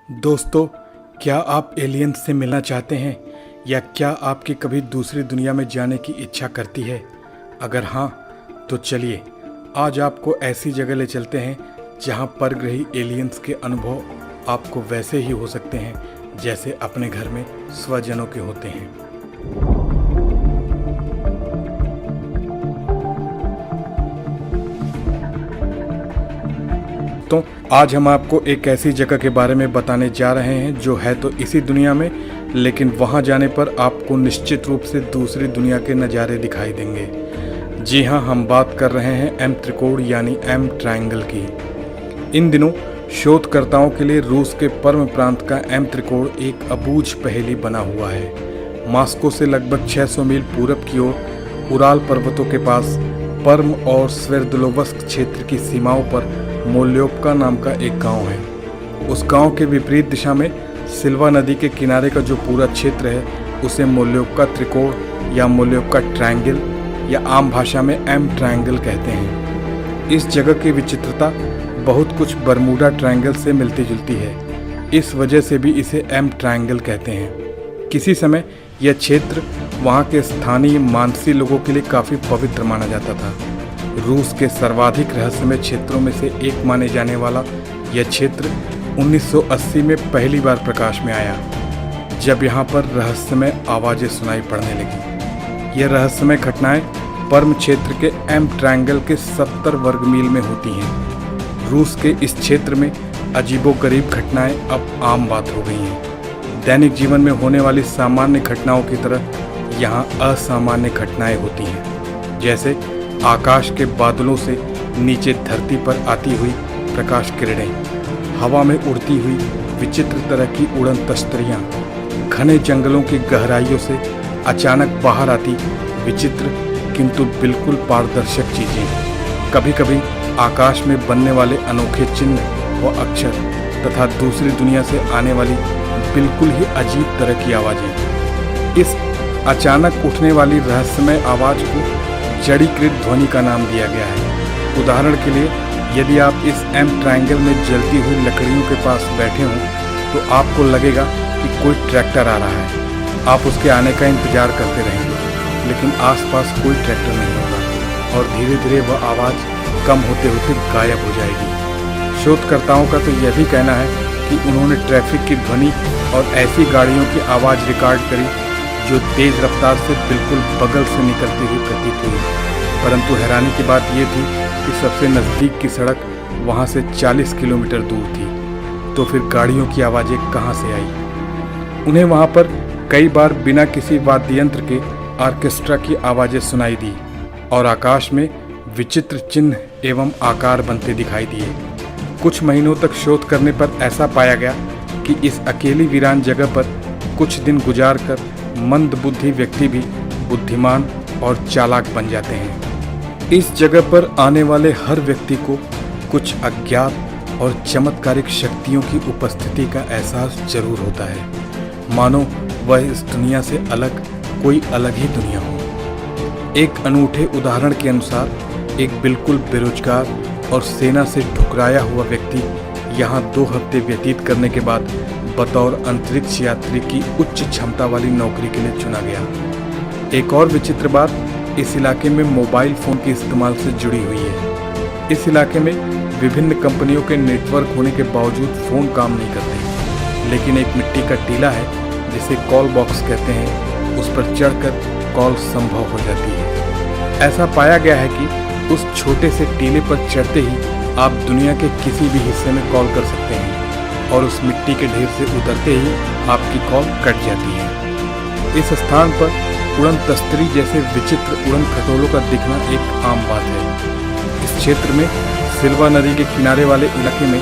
दोस्तों, क्या आप एलियंस से मिलना चाहते हैं या क्या आपकी कभी दूसरी दुनिया में जाने की इच्छा करती है? अगर हाँ, तो चलिए आज आपको ऐसी जगह ले चलते हैं जहां परग्रही एलियंस के अनुभव आपको वैसे ही हो सकते हैं जैसे अपने घर में स्वजनों के होते हैं। तो आज हम आपको एक ऐसी जगह के बारे में बताने जा रहे हैं जो है तो इसी दुनिया में, लेकिन वहां जाने पर आपको निश्चित रूप से दूसरी दुनिया के नज़ारे दिखाई देंगे। जी हाँ, हम बात कर रहे हैं एम त्रिकोण यानी एम ट्रायंगल की। इन दिनों शोधकर्ताओं के लिए रूस के पर्म प्रांत का एम त्रिकोण एक अबूझ पहेली बना हुआ है। मॉस्को से लगभग 600 मील पूरब की ओर उराल पर्वतों के पास पर्म और स्वेर्दलोवस्क क्षेत्र की सीमाओं पर मोल्योवका नाम का एक गांव है। उस गांव के विपरीत दिशा में सिल्वा नदी के किनारे का जो पूरा क्षेत्र है उसे मोल्योवका त्रिकोण या मोल्योवका ट्रायंगल या आम भाषा में एम ट्रायंगल कहते हैं। इस जगह की विचित्रता बहुत कुछ बरमूडा ट्रायंगल से मिलती जुलती है, इस वजह से भी इसे एम ट्रायंगल कहते हैं। किसी समय यह क्षेत्र वहाँ के स्थानीय मानसी लोगों के लिए काफ़ी पवित्र माना जाता था। रूस के सर्वाधिक रहस्यमय क्षेत्रों में से एक माने जाने वाला यह क्षेत्र 1980 में पहली बार प्रकाश में आया, जब यहाँ पर रहस्यमय आवाज़ें सुनाई पड़ने लगी। यह रहस्यमय घटनाएं पर्म क्षेत्र के एम ट्रायंगल के 70 वर्ग मील में होती हैं। रूस के इस क्षेत्र में अजीबोगरीब घटनाएं अब आम बात हो गई हैं। दैनिक जीवन में होने वाली सामान्य घटनाओं की तरह यहाँ असामान्य घटनाएं होती हैं, जैसे आकाश के बादलों से नीचे धरती पर आती हुई प्रकाश किरणें, हवा में उड़ती हुई विचित्र तरह की उड़न तश्तरियाँ, घने जंगलों की गहराइयों से अचानक बाहर आती विचित्र किंतु बिल्कुल पारदर्शक चीज़ें, कभी कभी आकाश में बनने वाले अनोखे चिन्ह व अक्षर तथा दूसरी दुनिया से आने वाली बिल्कुल ही अजीब तरह की आवाज़ें। इस अचानक उठने वाली रहस्यमय आवाज़ को जड़ीकृत ध्वनि का नाम दिया गया है। उदाहरण के लिए, यदि आप इस एम ट्रायंगल में जलती हुई लकड़ियों के पास बैठे हों तो आपको लगेगा कि कोई ट्रैक्टर आ रहा है। आप उसके आने का इंतज़ार करते रहेंगे, लेकिन आसपास कोई ट्रैक्टर नहीं होगा और धीरे धीरे वह आवाज़ कम होते होते गायब हो जाएगी। शोधकर्ताओं का तो यह भी कहना है कि उन्होंने ट्रैफिक की ध्वनि और ऐसी गाड़ियों की आवाज़ रिकॉर्ड करी जो तेज़ रफ्तार से बिल्कुल बगल से निकलती हुई प्रतीत हुई, परंतु हैरानी की बात यह थी कि सबसे नज़दीक की सड़क वहाँ से 40 किलोमीटर दूर थी, तो फिर गाड़ियों की आवाज़ें कहाँ से आई? उन्हें वहाँ पर कई बार बिना किसी वाद्य यंत्र के ऑर्केस्ट्रा की आवाज़ें सुनाई दी और आकाश में विचित्र चिन्ह एवं आकार बनते दिखाई दिए। कुछ महीनों तक शोध करने पर ऐसा पाया गया कि इस अकेली वीरान जगह पर कुछ दिन गुजार कर मंद बुद्धि व्यक्ति भी बुद्धिमान और चालाक बन जाते हैं। इस जगह पर आने वाले हर व्यक्ति को कुछ अज्ञात और चमत्कारिक शक्तियों की उपस्थिति का एहसास जरूर होता है, मानो वह इस दुनिया से अलग कोई अलग ही दुनिया हो। एक अनूठे उदाहरण के अनुसार एक बिल्कुल बेरोजगार और सेना से ठुकराया हुआ व्यक्ति यहाँ 2 हफ्ते व्यतीत करने के बाद बतौर अंतरिक्ष यात्री की उच्च क्षमता वाली नौकरी के लिए चुना गया। एक और विचित्र बात इस इलाके में मोबाइल फ़ोन के इस्तेमाल से जुड़ी हुई है। इस इलाके में विभिन्न कंपनियों के नेटवर्क होने के बावजूद फ़ोन काम नहीं करते, लेकिन एक मिट्टी का टीला है जिसे कॉल बॉक्स कहते हैं, उस पर चढ़कर कॉल संभव हो जाती है। ऐसा पाया गया है कि उस छोटे से टीले पर चढ़ते ही आप दुनिया के किसी भी हिस्से में कॉल कर सकते हैं और उस मिट्टी के ढेर से उतरते ही आपकी कॉल कट जाती है। इस स्थान पर उड़न तश्तरी जैसे विचित्र उड़न खटोलों का दिखना एक आम बात है। इस क्षेत्र में सिल्वा नदी के किनारे वाले इलाके में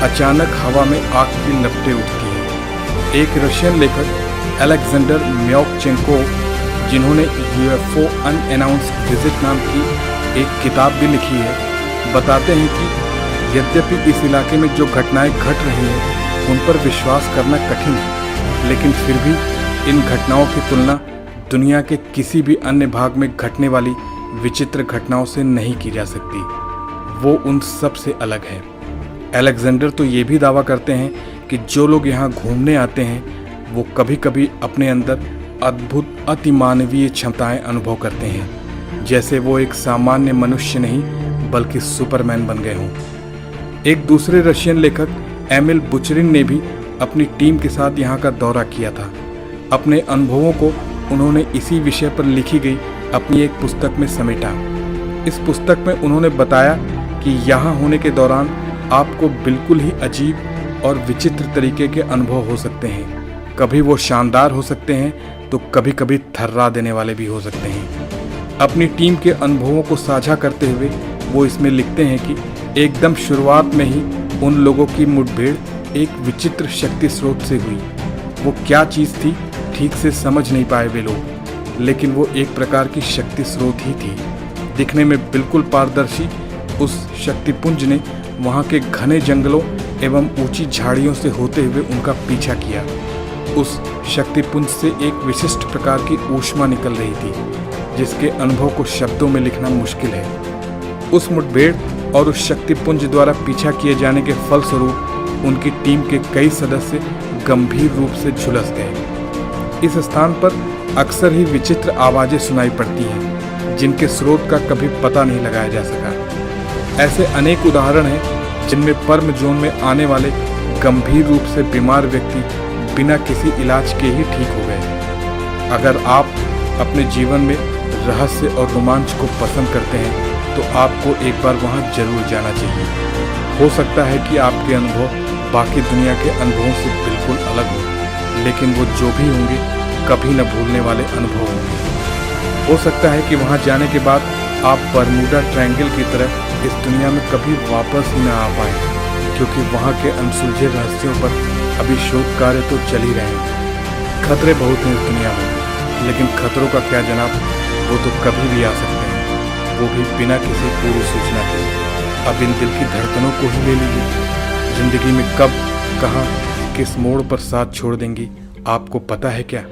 अचानक हवा में आग की लपटें उठती हैं। एक रशियन लेखक अलेक्जेंडर म्योवचेंको, जिन्होंने यूएफओ अनअनाउंस्ड विजिट नाम की एक किताब भी लिखी है, बताते हैं कि यद्यपि इस इलाके में जो घटनाएं घट रही हैं उन पर विश्वास करना कठिन है, लेकिन फिर भी इन घटनाओं की तुलना दुनिया के किसी भी अन्य भाग में घटने वाली विचित्र घटनाओं से नहीं की जा सकती। वो उन सब से अलग है। अलेक्जेंडर तो ये भी दावा करते हैं कि जो लोग यहाँ घूमने आते हैं वो कभी कभी अपने अंदर अद्भुत अतिमानवीय क्षमताएं अनुभव करते हैं, जैसे वो एक सामान्य मनुष्य नहीं बल्कि सुपरमैन बन गए हों। एक दूसरे रशियन लेखक एमिल बुचरिन ने भी अपनी टीम के साथ यहाँ का दौरा किया था। अपने अनुभवों को उन्होंने इसी विषय पर लिखी गई अपनी एक पुस्तक में समेटा। इस पुस्तक में उन्होंने बताया कि यहाँ होने के दौरान आपको बिल्कुल ही अजीब और विचित्र तरीके के अनुभव हो सकते हैं। कभी वो शानदार हो सकते हैं तो कभी कभी थर्रा देने वाले भी हो सकते हैं। अपनी टीम के अनुभवों को साझा करते हुए वो इसमें लिखते हैं कि एकदम शुरुआत में ही उन लोगों की मुठभेड़ एक विचित्र शक्ति स्रोत से हुई। वो क्या चीज़ थी ठीक से समझ नहीं पाए वे लोग, लेकिन वो एक प्रकार की शक्ति स्रोत ही थी। दिखने में बिल्कुल पारदर्शी उस शक्तिपुंज ने वहाँ के घने जंगलों एवं ऊंची झाड़ियों से होते हुए उनका पीछा किया। उस शक्तिपुंज से एक विशिष्ट प्रकार की ऊष्मा निकल रही थी जिसके अनुभव को शब्दों में लिखना मुश्किल है। उस मुठभेड़ और उस शक्तिपुंज द्वारा पीछा किए जाने के फलस्वरूप उनकी टीम के कई सदस्य गंभीर रूप से झुलस गए। इस स्थान पर अक्सर ही विचित्र आवाजें सुनाई पड़ती हैं जिनके स्रोत का कभी पता नहीं लगाया जा सका। ऐसे अनेक उदाहरण हैं जिनमें पर्म जोन में आने वाले गंभीर रूप से बीमार व्यक्ति बिना किसी इलाज के ही ठीक हो गए। अगर आप अपने जीवन में रहस्य और रोमांच को पसंद करते हैं तो आपको एक बार वहां जरूर जाना चाहिए। हो सकता है कि आपके अनुभव बाकी दुनिया के अनुभवों से बिल्कुल अलग हो, लेकिन वो जो भी होंगे कभी न भूलने वाले अनुभव होंगे। हो सकता है कि वहां जाने के बाद आप बरमूडा ट्रायंगल की तरह इस दुनिया में कभी वापस ही न आ पाए, क्योंकि वहां के अनसुलझे रहस्यों पर अभी शोध कार्य तो चल ही रहे हैं। खतरे बहुत हैं इस दुनिया में, लेकिन खतरों का क्या जनाब, वो तो कभी भी आ सकते हैं, वो भी बिना किसी पूर्व सूचना के। अब इन दिल की धड़कनों को ही ले लीजिए। जिंदगी में कब, कहाँ, किस मोड़ पर साथ छोड़ देंगी आपको पता है क्या?